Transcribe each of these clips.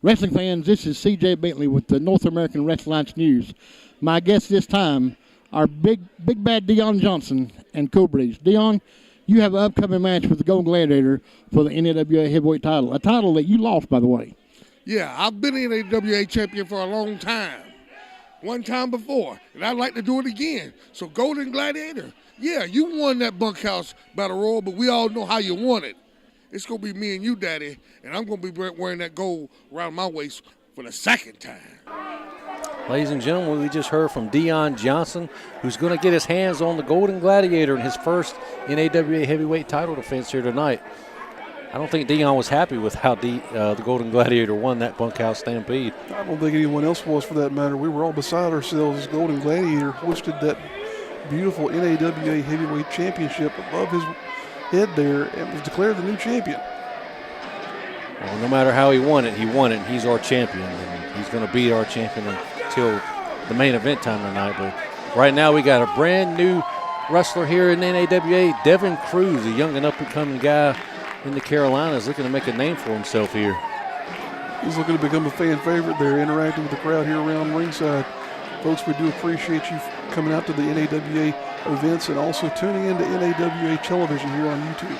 Wrestling fans, this is C.J. Bentley with the North American Wrestling Alliance News. My guests this time are Big Bad Deon Johnson and Cobreeze. Deon, you have an upcoming match with the Golden Gladiator for the NAWA heavyweight title, a title that you lost, by the way. Yeah, I've been NAWA champion for a long time. One time before, and I'd like to do it again. So Golden Gladiator, yeah, you won that bunkhouse battle royal, but we all know how you won it. It's going to be me and you, Daddy, and I'm going to be wearing that gold around my waist for the second time. Ladies and gentlemen, we just heard from Deon Johnson, who's going to get his hands on the Golden Gladiator in his first NAWA heavyweight title defense here tonight. I don't think Deon was happy with how the Golden Gladiator won that bunkhouse stampede. I don't think anyone else was, for that matter. We were all beside ourselves as Golden Gladiator hoisted that beautiful NAWA heavyweight championship above his head there and was declared the new champion. Well, no matter how he won it, and he's our champion, and he's going to be our champion until the main event time tonight. But right now we got a brand new wrestler here in NAWA, Devin Cruz, a young and up-and-coming guy in the Carolinas, looking to make a name for himself here. He's looking to become a fan favorite there, interacting with the crowd here around ringside. Folks, we do appreciate you coming out to the NAWA events and also tuning into NAWA television here on YouTube.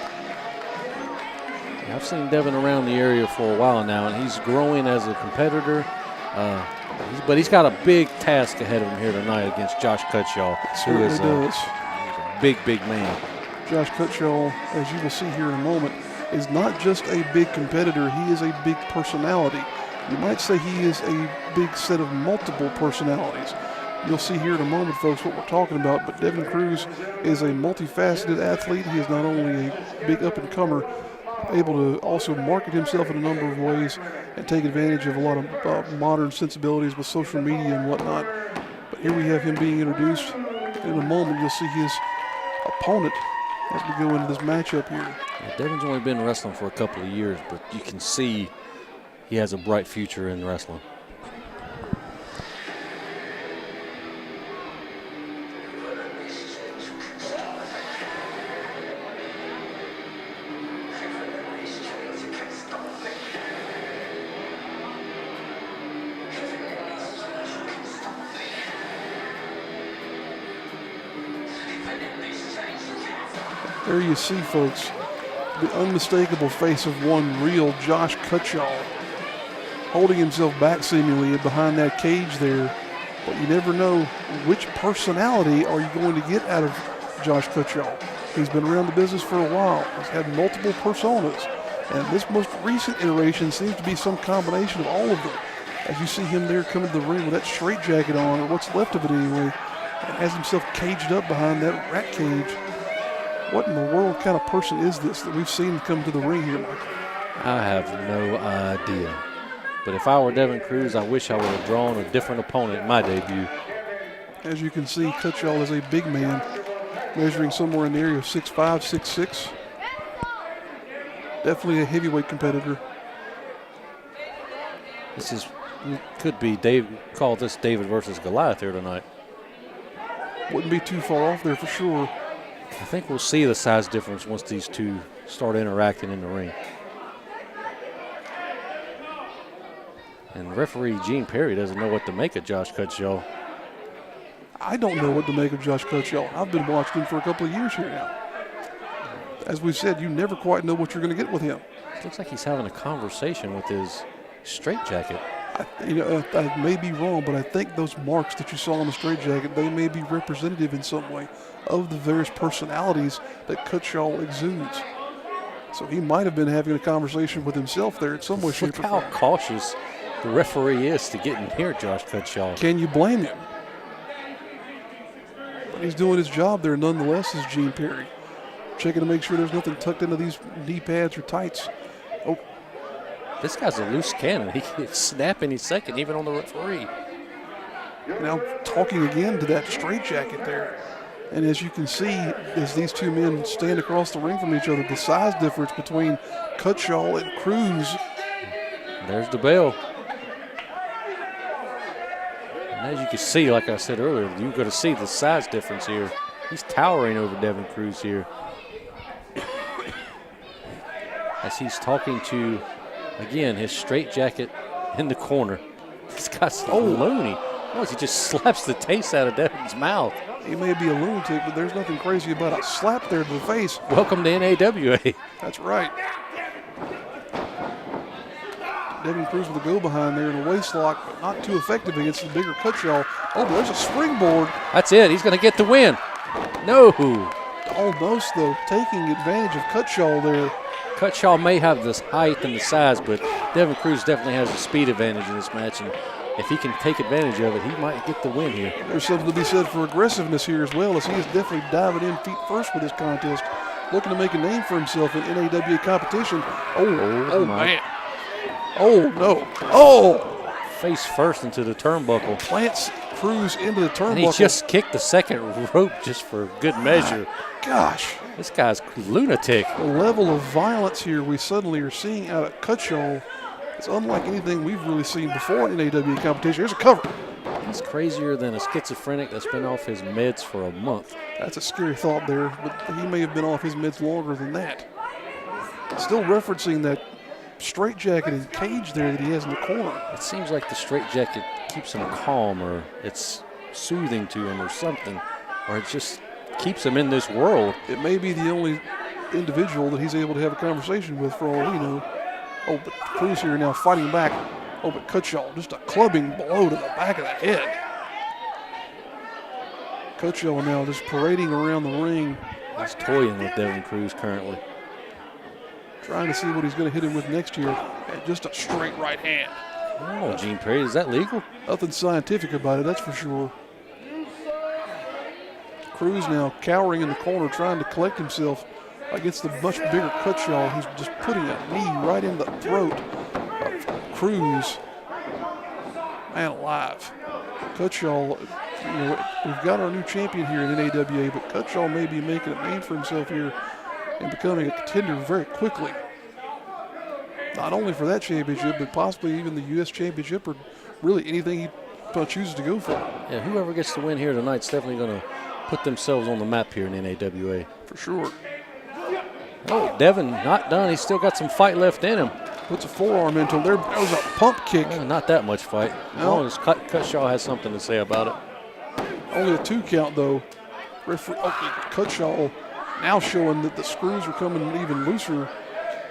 Yeah, I've seen Devin around the area for a while now, and he's growing as a competitor. But he's got a big task ahead of him here tonight against Josh Cutshall, who is a big man. Josh Cutshall, as you will see here in a moment, is not just a big competitor, he is a big personality. You might say he is a big set of multiple personalities. You'll see here in a moment, folks, what we're talking about, but Devin Cruz is a multifaceted athlete. He is not only a big up-and-comer, able to also market himself in a number of ways and take advantage of a lot of modern sensibilities with social media and whatnot. But here we have him being introduced. In a moment, you'll see his opponent as we go into this matchup here. Yeah, Devin's only been wrestling for a couple of years, but you can see he has a bright future in wrestling. There you see, folks, the unmistakable face of one real Josh Cutshall, holding himself back seemingly behind that cage there. But you never know which personality are you going to get out of Josh Cutshall. He's been around the business for a while. He's had multiple personas. And this most recent iteration seems to be some combination of all of them. As you see him there coming to the ring with that straitjacket on, or what's left of it anyway, and has himself caged up behind that rat cage. What in the world kind of person is this that we've seen come to the ring here, Michael? I have no idea. But if I were Devin Cruz, I wish I would have drawn a different opponent in my debut. As you can see, Cutshall is a big man, measuring somewhere in the area of 6'5", 6'6". Definitely a heavyweight competitor. This could be call this David versus Goliath here tonight. Wouldn't be too far off there for sure. I think we'll see the size difference once these two start interacting in the ring. And referee Gene Perry doesn't know what to make of Josh Cutshall. I don't know what to make of Josh Cutshall. I've been watching him for a couple of years here now. As we've said, you never quite know what you're going to get with him. It looks like he's having a conversation with his straitjacket. I may be wrong, but I think those marks that you saw on the straitjacket, they may be representative in some way of the various personalities that Cutshall exudes. So he might have been having a conversation with himself there in some way, shape, or form. Look how cautious the referee is to getting near Josh Cutshall. Can you blame him? But he's doing his job there nonetheless, is Gene Perry. Checking to make sure there's nothing tucked into these knee pads or tights. Oh, This guy's a loose cannon. He can snap any second, even on the referee. now talking again to that straitjacket there. And as you can see, as these two men stand across the ring from each other, the size difference between Cutshall and Cruz. There's the bell. And as you can see, like I said earlier, you're going to see the size difference here. He's towering over Devin Cruz here. As he's talking to, again, his straitjacket in the corner. This guy's loony. He just slaps the taste out of Devin's mouth. He may be a lunatic, but there's nothing crazy about a slap there to the face. Welcome to NAWA. That's right. Devin Cruz with a go behind there in a waist lock, but not too effective against the bigger Cutshall. Oh, but there's a springboard. That's it. He's going to get the win. No. Almost, though, taking advantage of Cutshall there. Cutshall may have the height and the size, but Devin Cruz definitely has the speed advantage in this match. And if he can take advantage of it, he might get the win here. There's something to be said for aggressiveness here as well, as he is definitely diving in feet first with this contest, looking to make a name for himself in NAWA competition. Oh man. Oh, no. Oh! Face first into the turnbuckle. Plants Cruz into the turnbuckle. And he just kicked the second rope just for good measure. Gosh. This guy's lunatic. The level of violence here we suddenly are seeing out of Cutshall is unlike anything we've really seen before in NAWA competition. Here's a cover. He's crazier than a schizophrenic that's been off his meds for a month. That's a scary thought there, but he may have been off his meds longer than that. Still referencing that straitjacket and cage there that he has in the corner. It seems like the straitjacket keeps him calm, or it's soothing to him or something, or it just keeps him in this world. It may be the only individual that he's able to have a conversation with, for all we know. Oh, but Cruz here now fighting back. Oh, but Cutshall, just a clubbing blow to the back of the head. Cutshall now just parading around the ring. He's toying with Devin Cruz currently. Trying to see what he's going to hit him with next year. And just a straight right hand. Oh, Gene Perry, is that legal? Nothing scientific about it, that's for sure. Cruz now cowering in the corner, trying to collect himself against the much bigger Cutshall. He's just putting a knee right in the throat of Cruz. Man alive. Cutshall, you know, we've got our new champion here in NAWA, but Cutshall may be making a name for himself here and becoming a contender very quickly. Not only for that championship, but possibly even the U.S. championship, or really anything he chooses to go for. Yeah, whoever gets the win here tonight is definitely going to put themselves on the map here in NAWA. For sure. Oh, Devin not done. He's still got some fight left in him. Puts a forearm into him. There was a pump kick. Not that much fight. As long as Cutshall has something to say about it. Only a 2 count, though. Referee, Cutshall now showing that the screws are coming even looser.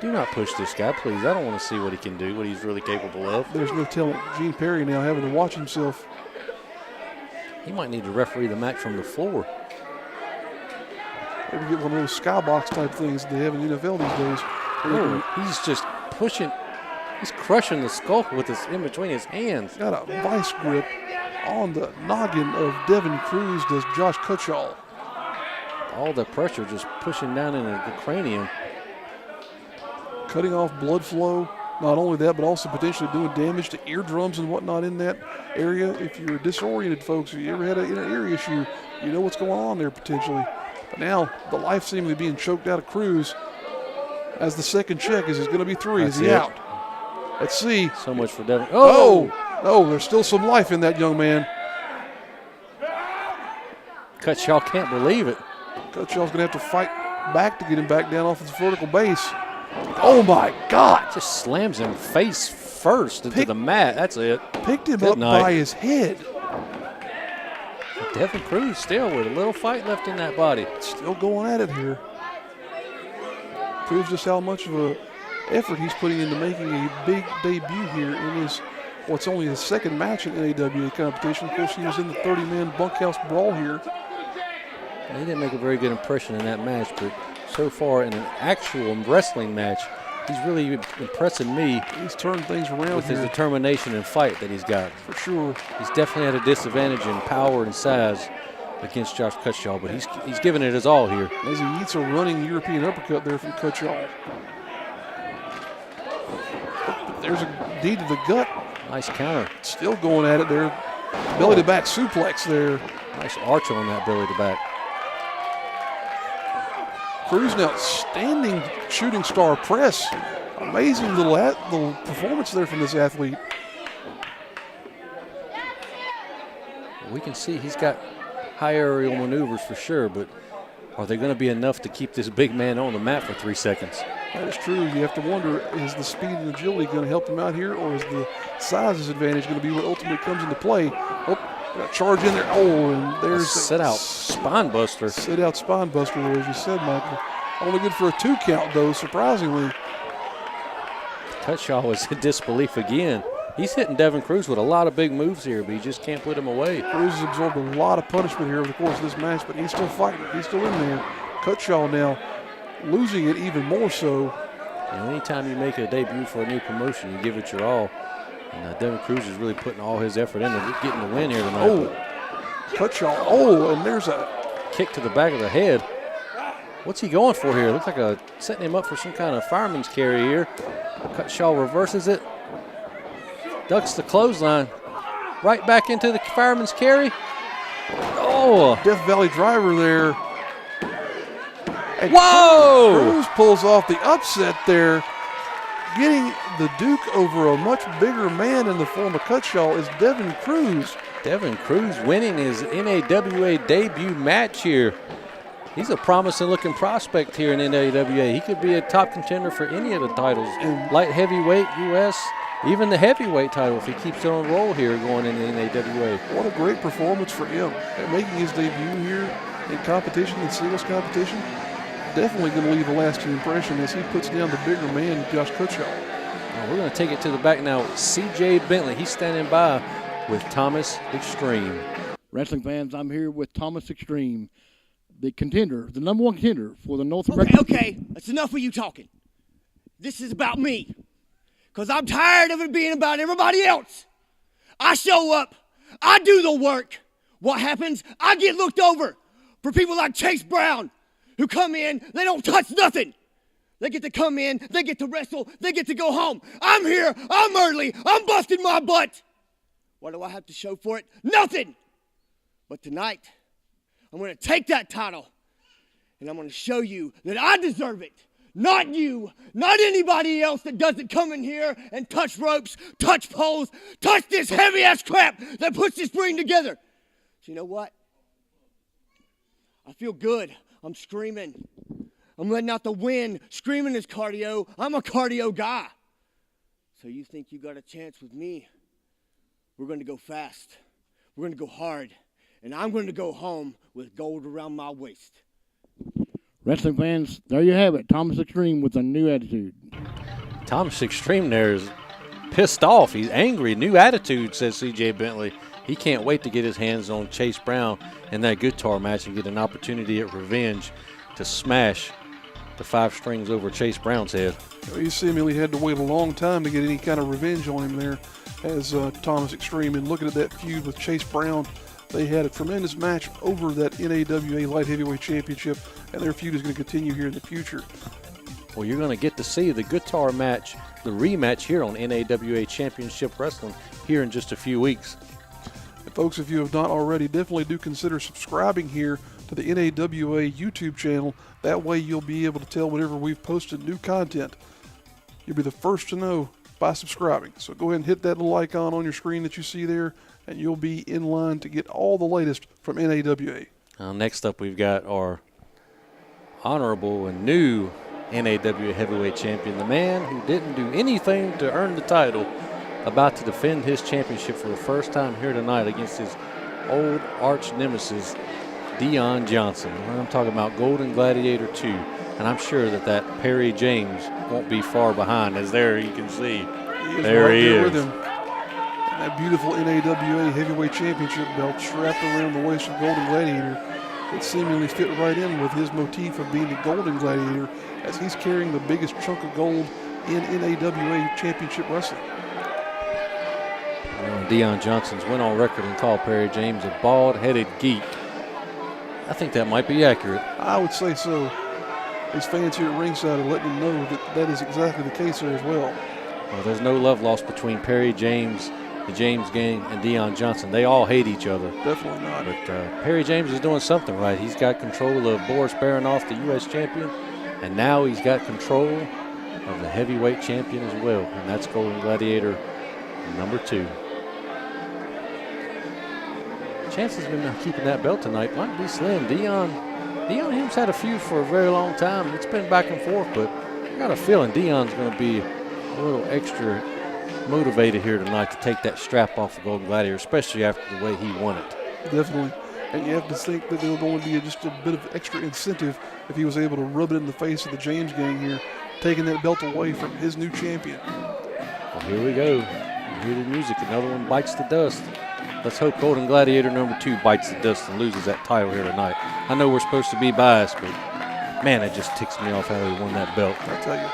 Do not push this guy, please. I don't want to see what he can do, what he's really capable of. There's no telling. Gene Perry now having to watch himself. He might need to referee the match from the floor. Maybe get one of those skybox type things that they have in the NFL these days. Oh, he's just pushing. He's crushing the skull with his in between his hands. Got a vice grip on the noggin of Devin Cruz, does Josh Cutshall. All the pressure just pushing down into the cranium. Cutting off blood flow. Not only that, but also potentially doing damage to eardrums and whatnot in that area. If you're disoriented, folks, if you ever had an ear issue, you know what's going on there potentially. But now the life seemingly being choked out of Cruz as the second check is going to be 3. Is he out? Let's see. So much for Devin. Oh, there's still some life in that young man. Cutshall can't believe it. Cutshall's going to have to fight back to get him back down off his vertical base. Oh, my God. Just slams him face first into the mat. That's it. Picked him up by his head. Devin Cruz still with a little fight left in that body. Still going at it here. Proves just how much of an effort he's putting into making a big debut here in his, what's only his second match in NAWA competition. Of course, he was in the 30-man bunkhouse brawl here. He didn't make a very good impression in that match, but so far in an actual wrestling match, he's really impressing me. He's turned things around with his here. determination and fight that he's got. For sure. He's definitely at a disadvantage in power and size against Josh Cutshall, but he's giving it his all here. As he eats a running European uppercut there from Cutshall. There's a knee to the gut. Nice counter. Still going at it there. Belly to back suplex there. Nice arch on that belly to back. Cruz an outstanding shooting star press. Amazing little performance there from this athlete. We can see he's got high aerial maneuvers for sure, but are they going to be enough to keep this big man on the mat for 3 seconds? That is true. You have to wonder, is the speed and agility going to help him out here, or is the size advantage going to be what ultimately comes into play? Oh, got a charge in there. Oh, and there's a sit-out spine buster. Sit-out spine buster there, as you said, Michael. Only good for a 2 count, though, surprisingly. Cutshall was in disbelief again. He's hitting Devin Cruz with a lot of big moves here, but he just can't put him away. Cruz has absorbed a lot of punishment here over the course of this match, but he's still fighting. He's still in there. Cutshall now losing it even more so. And anytime you make a debut for a new promotion, you give it your all. And Devin Cruz is really putting all his effort into getting the win here tonight. Oh, Cutshall. Oh, and there's a kick to the back of the head. What's he going for here? Looks like setting him up for some kind of fireman's carry here. Cutshall reverses it. Ducks the clothesline. Right back into the fireman's carry. Oh. Death Valley driver there. And whoa! Cruz pulls off the upset there. Getting the Duke over a much bigger man in the form of Cutshall is Devin Cruz. Devin Cruz winning his NAWA debut match here. He's a promising looking prospect here in NAWA. He could be a top contender for any of the titles. Light heavyweight, US, even the heavyweight title if he keeps it on roll here going into NAWA. What a great performance for him. And making his debut here in competition, in singles competition, definitely going to leave a lasting impression as he puts down the bigger man, Josh Cutshall. We're going to take it to the back now. CJ Bentley, he's standing by with Thomas Extreme. Wrestling fans, I'm here with Thomas Extreme, the contender, the number 1 contender for the North American. Okay, that's enough of you talking. This is about me. Because I'm tired of it being about everybody else. I show up. I do the work. What happens? I get looked over. For people like Chase Brown, who come in, they don't touch nothing. They get to come in, they get to wrestle, they get to go home. I'm here, I'm early, I'm busting my butt. What do I have to show for it? Nothing. But tonight, I'm going to take that title, and I'm going to show you that I deserve it. Not you, not anybody else that doesn't come in here and touch ropes, touch poles, touch this heavy-ass crap that puts this ring together. So you know what? I feel good. I'm screaming. I'm letting out the wind. Screaming is cardio. I'm a cardio guy. So you think you got a chance with me? We're going to go fast. We're going to go hard. And I'm going to go home with gold around my waist. Wrestling fans, there you have it. Thomas Extreme with a new attitude. Thomas Extreme there is pissed off. He's angry. New attitude, says CJ Bentley. He can't wait to get his hands on Chase Brown in that guitar match and get an opportunity at revenge to smash the 5 strings over Chase Brown's head. He seemingly had to wait a long time to get any kind of revenge on him there as Thomas Extreme. And looking at that feud with Chase Brown, they had a tremendous match over that NAWA Light Heavyweight Championship, and their feud is going to continue here in the future. Well, you're going to get to see the guitar match, the rematch here on NAWA Championship Wrestling here in just a few weeks. And folks, if you have not already, definitely do consider subscribing here to the NAWA YouTube channel. That way you'll be able to tell whenever we've posted new content. You'll be the first to know by subscribing. So go ahead and hit that little icon on your screen that you see there, and you'll be in line to get all the latest from NAWA. Next up, we've got our honorable and new NAWA Heavyweight Champion, the man who didn't do anything to earn the title, about to defend his championship for the first time here tonight against his old arch nemesis, Deon Johnson. I'm talking about Golden Gladiator 2, and I'm sure that Perry James won't be far behind, as there you can see. There he is. With him. And that beautiful NAWA Heavyweight Championship belt strapped around the waist of Golden Gladiator. It seemingly fit right in with his motif of being the Golden Gladiator, as he's carrying the biggest chunk of gold in NAWA Championship Wrestling. Deon Johnson's went on record and called Perry James a bald-headed geek. I think that might be accurate. I would say so. His fans here at ringside are letting him know that that is exactly the case there as well. Well, there's no love lost between Perry James, the James Gang, and Deon Johnson. They all hate each other. Definitely not. But Perry James is doing something right. He's got control of Boris Baronoff, the U.S. champion, and now he's got control of the heavyweight champion as well, and that's Golden Gladiator number 2. Chances of him keeping that belt tonight might be slim. Deon and him's had a feud for a very long time. It's been back and forth, but I got a feeling Deon's going to be a little extra motivated here tonight to take that strap off of Golden Gladiator, especially after the way he won it. Definitely. And you have to think that there will only be just a bit of extra incentive if he was able to rub it in the face of the James Gang here, taking that belt away from his new champion. Well, here we go. You hear the music. Another one bites the dust. Let's hope Golden Gladiator number 2 bites the dust and loses that title here tonight. I know we're supposed to be biased, but man, it just ticks me off how he won that belt. I tell you,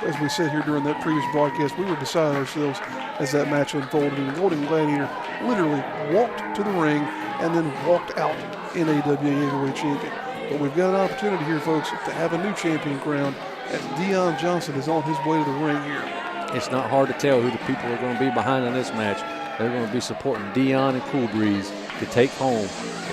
as we said here during that previous broadcast, we were beside ourselves as that match unfolded, and the Golden Gladiator literally walked to the ring and then walked out NAWA Heavyweight Champion. But we've got an opportunity here, folks, to have a new champion crowned as Deon Johnson is on his way to the ring here. It's not hard to tell who the people are going to be behind in this match. They're going to be supporting Deon and Cool Breeze to take home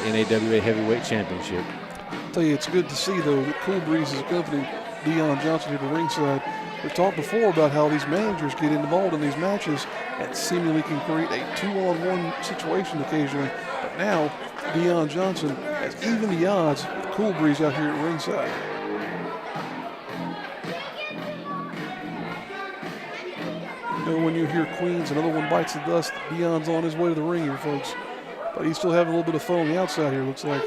the NAWA Heavyweight Championship. I'll tell you, it's good to see, though, that Cool Breeze is accompanying Deon Johnson here to ringside. We've talked before about how these managers get involved in these matches and seemingly can create a 2-on-1 situation occasionally. But now, Deon Johnson has even the odds with Cool Breeze out here at ringside. You know, when you hear Queens, another one bites the dust, Deon's on his way to the ring here, folks. But he's still having a little bit of fun on the outside here, looks like.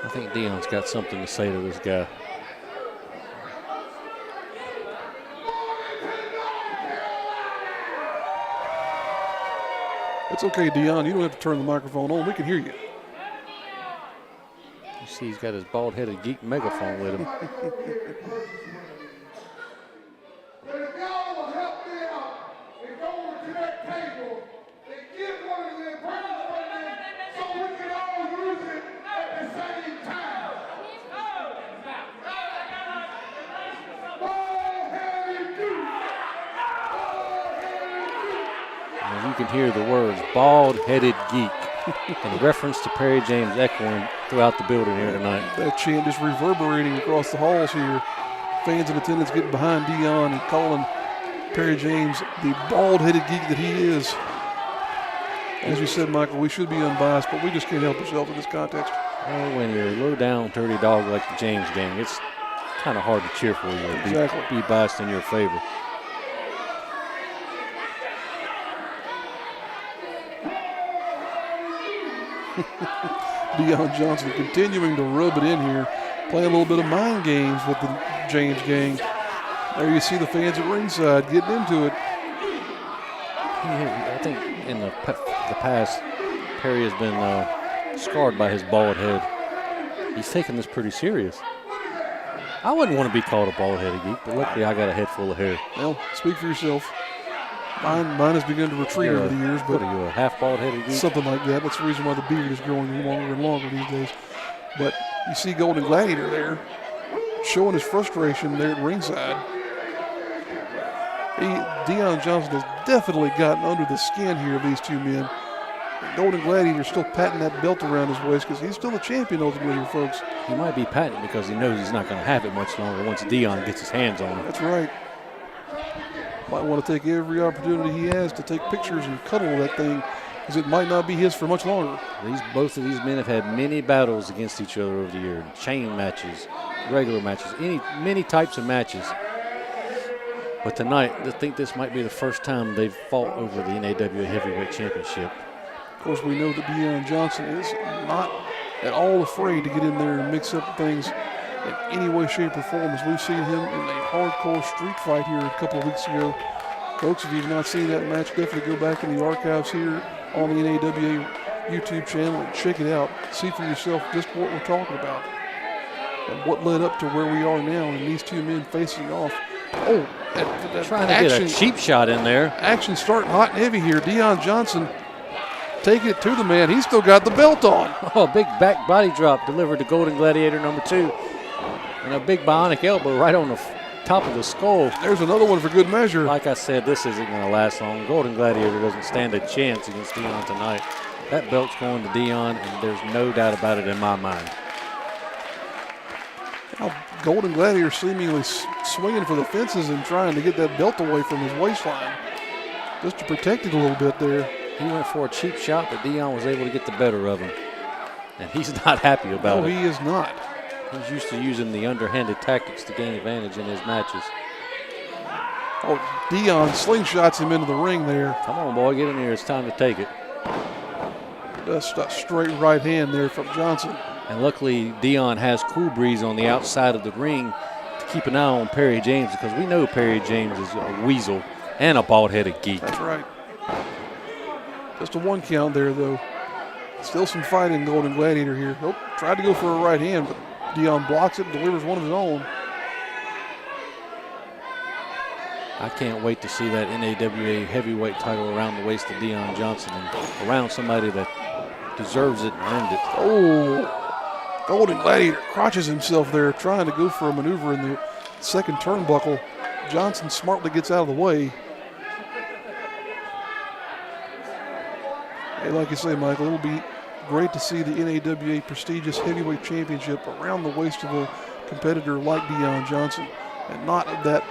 I think Deon's got something to say to this guy. It's okay, Deon. You don't have to turn the microphone on. We can hear you. You see he's got his bald-headed geek megaphone with him. If y'all will help me out and go over to that table and get one of them purses right there so we can all use it at the same time. Bald-headed geek. And you can hear the words bald-headed geek in reference to Perry James echoing throughout the building here tonight. That chant is reverberating across the halls here. Fans in attendance getting behind Deon and calling Perry James the bald-headed geek that he is. As you said, Michael, we should be unbiased, but we just can't help ourselves in this context. Well, when you're a low-down, dirty dog like the James Gang, it's kind of hard to cheer for you or Exactly. be biased in your favor. Deon Johnson continuing to rub it in here, playing a little bit of mind games with the James Gang. There you see the fans at ringside getting into it. I think in the past, Perry has been scarred by his bald head. He's taking this pretty serious. I wouldn't want to be called a bald-headed geek, but luckily I got a head full of hair. Well, speak for yourself. Mine has begun to retreat over the years, but What are you, a half bald-headed geek? something like that. That's the reason why the beard is growing longer and longer these days. But you see Golden Gladiator there showing his frustration there at ringside. Deon Johnson has definitely gotten under the skin here of these two men. Golden Gladiator still patting that belt around his waist because he's still the champion ultimately here, folks. He might be patting because he knows he's not going to have it much longer once Deon gets his hands on it. That's right. Might want to take every opportunity he has to take pictures and cuddle that thing because it might not be his for much longer. Both of these men have had many battles against each other over the year. Chain matches, regular matches, many types of matches. But tonight, I think this might be the first time they've fought over the NAWA Heavyweight Championship. Of course, we know that Deon Johnson is not at all afraid to get in there and mix up things in any way, shape, or form, as we've seen him in a hardcore street fight here a couple of weeks ago. Folks, if you've not seen that match, definitely go back in the archives here on the NAWA YouTube channel and check it out. See for yourself just what we're talking about. and what led up to where we are now, and these two men facing off. Oh, that Trying to action, get a cheap shot in there. action starting hot and heavy here. Deon Johnson taking it to the man. He's still got the belt on. Oh, big back body drop delivered to Golden Gladiator number 2. And a big bionic elbow right on the top of the skull. There's another one for good measure. Like I said, this isn't going to last long. Golden Gladiator doesn't stand a chance against Deon tonight. That belt's going to Deon, and there's no doubt about it in my mind. Now, Golden Gladiator seemingly swinging for the fences and trying to get that belt away from his waistline, just to protect it a little bit there. He went for a cheap shot, but Deon was able to get the better of him. And he's not happy about No, it. he is not. He's used to using the underhanded tactics to gain advantage in his matches. Oh, Deon slingshots him into the ring there. Come on, boy, get in here. It's time to take it. Just a straight right hand there from Johnson. And luckily, Deon has Cool Breeze on the outside of the ring to keep an eye on Perry James, because we know Perry James is a weasel and a bald-headed geek. That's right. Just a 1 count there, though. Still some fight in Golden Gladiator here. Oh, tried to go for a right hand, but Deon blocks it and delivers one of his own. I can't wait to see that NAWA heavyweight title around the waist of Deon Johnson and around somebody that deserves it and earned it. Oh, Golden Gladiator crotches himself there, trying to go for a maneuver in the second turnbuckle. Johnson smartly gets out of the way. Hey, like you say, Michael, it'll be great to see the NAWA prestigious heavyweight championship around the waist of a competitor like Deon Johnson, and not of that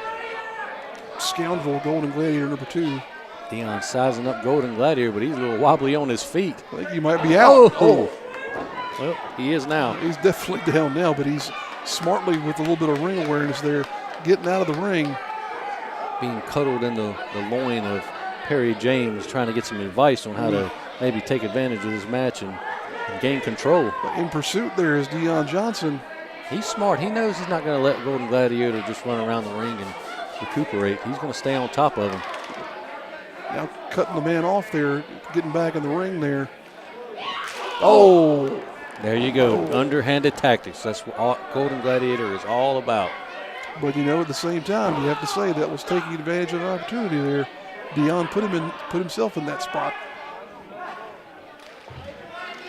scoundrel Golden Gladiator number 2. Deon sizing up Golden Gladiator, but he's a little wobbly on his feet. I think he might be out. Oh. Well, he is now. He's definitely down now, but he's smartly, with a little bit of ring awareness there, getting out of the ring. Being cuddled in the loin of Perry James, trying to get some advice on how to maybe take advantage of this match and gain control. But in pursuit there is Deon Johnson. He's smart. He knows he's not going to let Golden Gladiator just run around the ring and recuperate. He's going to stay on top of him. Now cutting the man off there, getting back in the ring there. Oh! There you go. Underhanded tactics. That's what Golden Gladiator is all about. But you know, at the same time, you have to say that was taking advantage of an opportunity there. Deon put himself in that spot.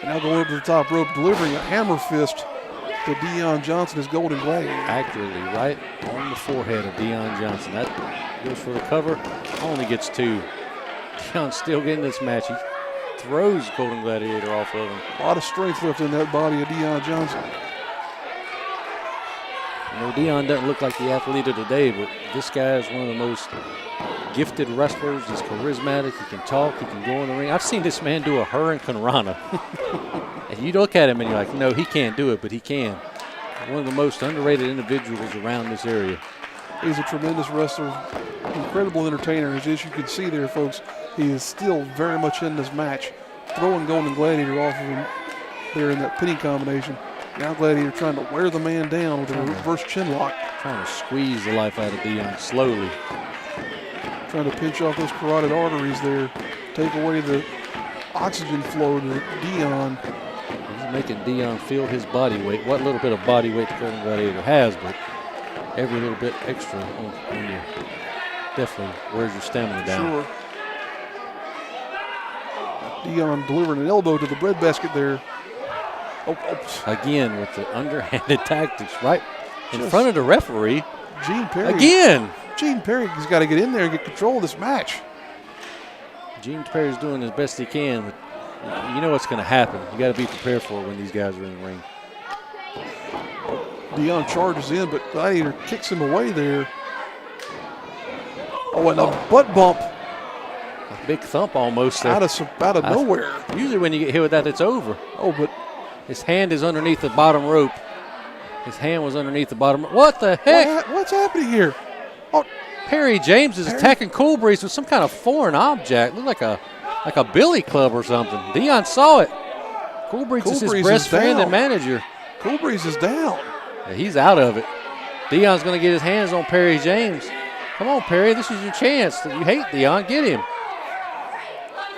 And now going up to the top rope, delivering a hammer fist to Deon Johnson as Golden Gladiator. Accurately right on the forehead of Deon Johnson. That goes for the cover. Only gets 2. Deon's still getting this match. He throws Golden Gladiator off of him. A lot of strength left in that body of Deon Johnson. You know, Deon doesn't look like the athlete of today, but this guy is one of the most gifted wrestlers. He's charismatic. He can talk. He can go in the ring. I've seen this man do a Hurricane Rana. And you look at him and you're like, no, he can't do it, but he can. One of the most underrated individuals around this area. He's a tremendous wrestler, incredible entertainer. As you can see there, folks, he is still very much in this match. Throwing Golden Gladiator off of him there in that pinning combination. Now Gladiator trying to wear the man down with a reverse chin lock. Trying to squeeze the life out of Deon slowly. Trying to pinch off those carotid arteries there. Take away the oxygen flow to Deon. He's making Deon feel his body weight. What little bit of body weight the Golden Gladiator has, but every little bit extra on you definitely wears your stamina down. Sure. Deon delivering an elbow to the breadbasket there. Oh. Again with the underhanded tactics right in front of the referee. Gene Perry. Again. Gene Perry's got to get in there and get control of this match. Gene Perry's doing as best he can, but you know what's going to happen. You got to be prepared for it when these guys are in the ring. Deon charges in, but Gladiator kicks him away there. Oh, and a butt bump. A big thump almost there. Out of nowhere. Usually when you get hit with that, it's over. Oh, but his hand is underneath the bottom rope. His hand was underneath the bottom rope. What the heck? What's happening here? Oh, Perry James is attacking Cool Breeze with some kind of foreign object. Looked like a billy club or something. Deon saw it. Cool Breeze is his best friend and manager. Cool Breeze is down. Yeah, he's out of it. Deon's going to get his hands on Perry James. Come on, Perry. This is your chance. You hate Deon. Get him.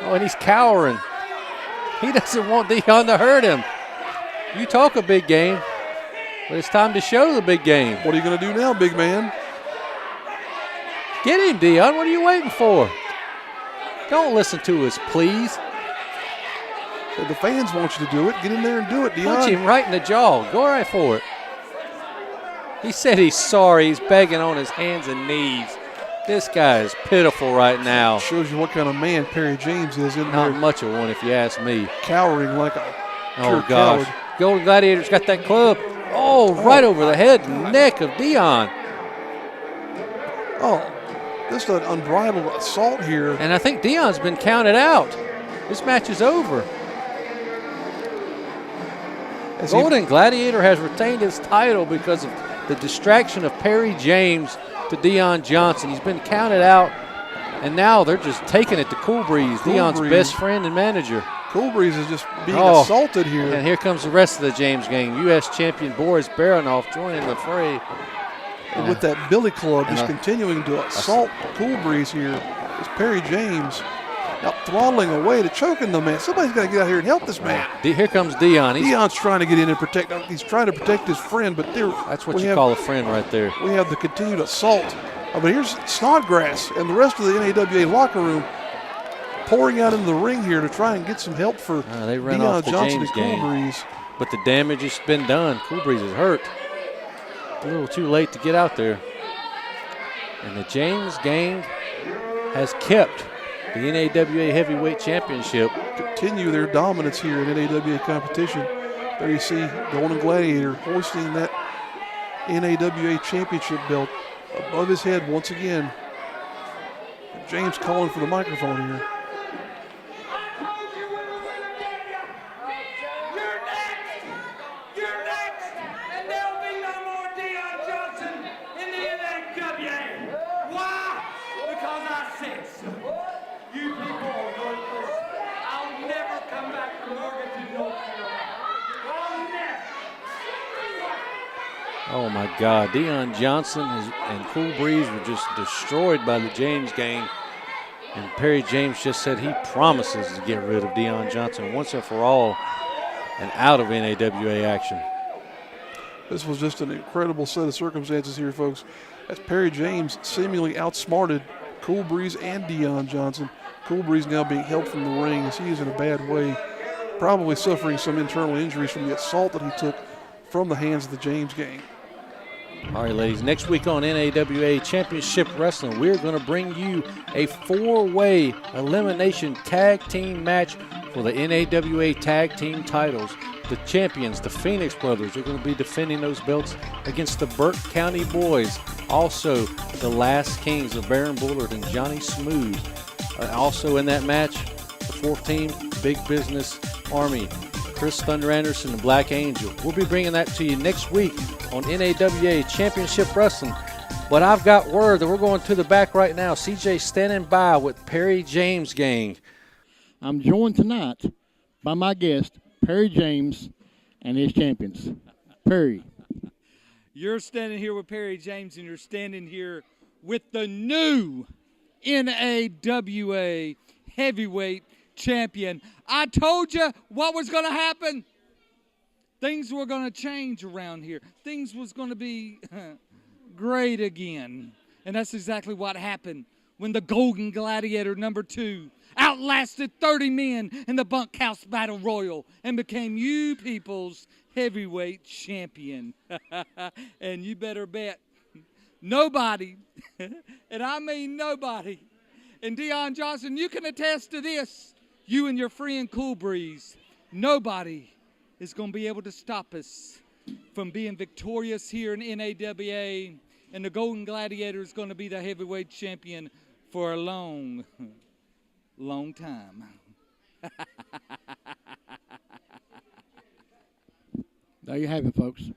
Oh, and he's cowering. He doesn't want Deon to hurt him. You talk a big game. But it's time to show the big game. What are you going to do now, big man? Get him, Deon. What are you waiting for? Don't listen to us, please. So the fans want you to do it. Get in there and do it, Deon. Punch him right in the jaw. Go right for it. He said he's sorry. He's begging on his hands and knees. This guy is pitiful right now. Shows you what kind of man Perry James is in Not there. much of one, if you ask me. Cowering like a Oh, pure gosh. coward. Golden Gladiator's got that club. Oh, right over the head and neck of Deon. Oh, this is an unbridled assault here. And I think Deon's been counted out. This match is over. Golden Gladiator has retained his title because of the distraction of Perry James to Deon Johnson. He's been counted out, and now they're just taking it to Cool Breeze, Deon's best friend and manager. Cool Breeze is just being assaulted here. And here comes the rest of the James gang. U.S. champion Boris Baranoff joining the fray. And with that billy club, he's continuing to assault Cool Breeze here. It's Perry James now throttling away to choking the man. Somebody's got to get out here and help this man. Here comes Deon. Deon's trying to get in and protect. He's trying to protect his friend, but that's what you call a friend right there. We have the continued assault. But here's Snodgrass and the rest of the NAWA locker room pouring out into the ring here to try and get some help for they ran Deon off the Johnson James and Cool gang. Breeze. But the damage has been done. Cool Breeze is hurt. A little too late to get out there. And the James gang has kept the NAWA Heavyweight Championship. Continue their dominance here in NAWA competition. There you see Golden Gladiator hoisting that NAWA Championship belt above his head once again. James calling for the microphone here. Oh my God, Deon Johnson and Cool Breeze were just destroyed by the James gang. And Perry James just said he promises to get rid of Deon Johnson once and for all and out of NAWA action. This was just an incredible set of circumstances here, folks. As Perry James seemingly outsmarted Cool Breeze and Deon Johnson. Cool Breeze now being helped from the ring as he is in a bad way, probably suffering some internal injuries from the assault that he took from the hands of the James gang. All right, ladies, next week on NAWA Championship Wrestling, we're going to bring you a four-way elimination tag team match for the NAWA tag team titles. The champions, the Phoenix Brothers, are going to be defending those belts against the Burke County Boys. Also, the Last Kings of Baron Bullard and Johnny Smooth. Also in that match, the fourth team, Big Business Army, Chris Thunder Anderson and Black Angel. We'll be bringing that to you next week on NAWA Championship Wrestling. But I've got word that we're going to the back right now. CJ standing by with Perry James gang. I'm joined tonight by my guest, Perry James, and his champions. Perry. You're standing here with Perry James, and you're standing here with the new NAWA Heavyweight Champion. I told you what was going to happen. Things were going to change around here. Things was going to be great again. And that's exactly what happened when the Golden Gladiator #2 outlasted 30 men in the Bunkhouse Battle Royal and became you people's heavyweight champion. And you better bet nobody, and I mean nobody, and Deon Johnson, you can attest to this, you and your friend Cool Breeze, nobody is going to be able to stop us from being victorious here in NAWA, and the Golden Gladiator is going to be the heavyweight champion for a long, long time. There you have it, folks.